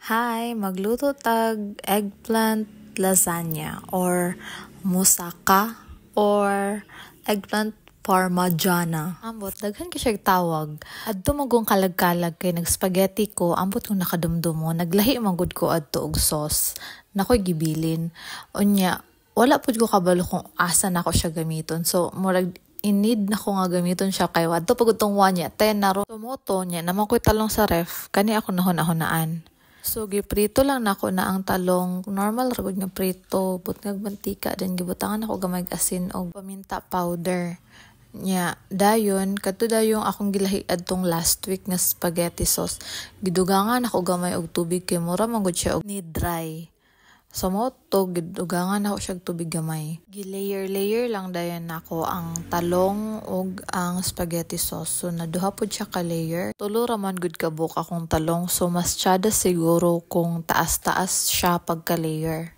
Hi, magluto tag eggplant lasagna or moussaka or eggplant parmigiana. Ambot, daghan ka siya tawag. Adto magong kalag-kalag kay nag-spaghetti ko, ambot kong nakadumdumo, naglahi magud ko adto og sauce. Nakoy gibilin. Unya, wala pud ko kabalo kung asa na ko siya gamiton. So, murag in-need na ko nga gamiton siya kay adto pagud tong niya 10 na ro. Tumoto niya, naman ko'y talong sa ref, kani ako nahon-ahonaan. So, giprito lang nako na ang talong. Normal ragod nga prito. Butngag mantika. Then, gibutangan ako gamay asin o paminta powder. Nya, dayon, kadto dayon akong gilahi adtong last week nga spaghetti sauce. Gidugangan ako gamay og tubig kay mura magud siya og need dry. So mo to gidugangan ako siya og tubig gamay. Gilayer-layer lang dayon nako ang talong ug ang spaghetti sauce. So naduha pud siya ka layer. Tulo ra man gud kabuk akong talong. So mas tiyada siguro kung taas-taas siya pagka layer.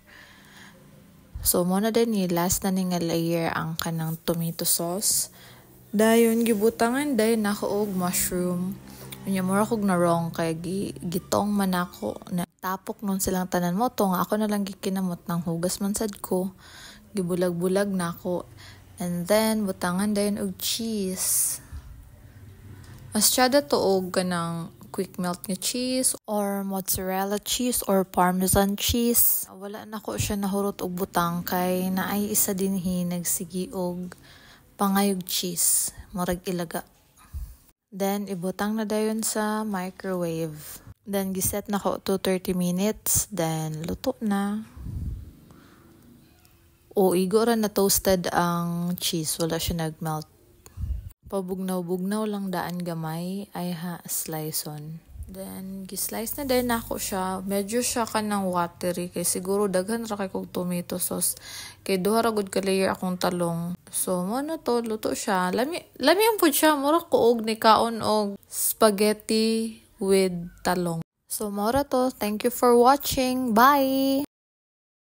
So mo na din ni last na ni nga layer ang kanang tomato sauce. Dayon gibutangan dayon nako og mushroom. Unya mura kog na wrong kay gitong man ako na tapok nun silang tanan mo to nga ako na lang gikinamot ng hugas man sad ko. Gibulag-bulag na ako. And then butangan dayon og cheese. Mas tiyada to og kanang quick melt nga cheese or mozzarella cheese or parmesan cheese. Wala na ko siya nahurot og butang kay naay isa dinhi nagsigi og pangayog cheese, murag ilaga. Then, ibutang na dayon sa microwave. Then, giset na ko to 30 minutes. Then, luto na. O, igo ra na toasted ang cheese. Wala siya nagmelt. Pabugnaw-bugnaw lang daan gamay. Ay ha, slice on. Then, gislice na din ako siya. Medyo siya kanang watery. Kay siguro daghan ra kay kog tomato sauce. Kay duha ra gud ka layer akong talong. So, mo na to, luto siya. Lami ang pud siya. Mura ko og ni kaon og spaghetti with talong. So, mura to. Thank you for watching. Bye!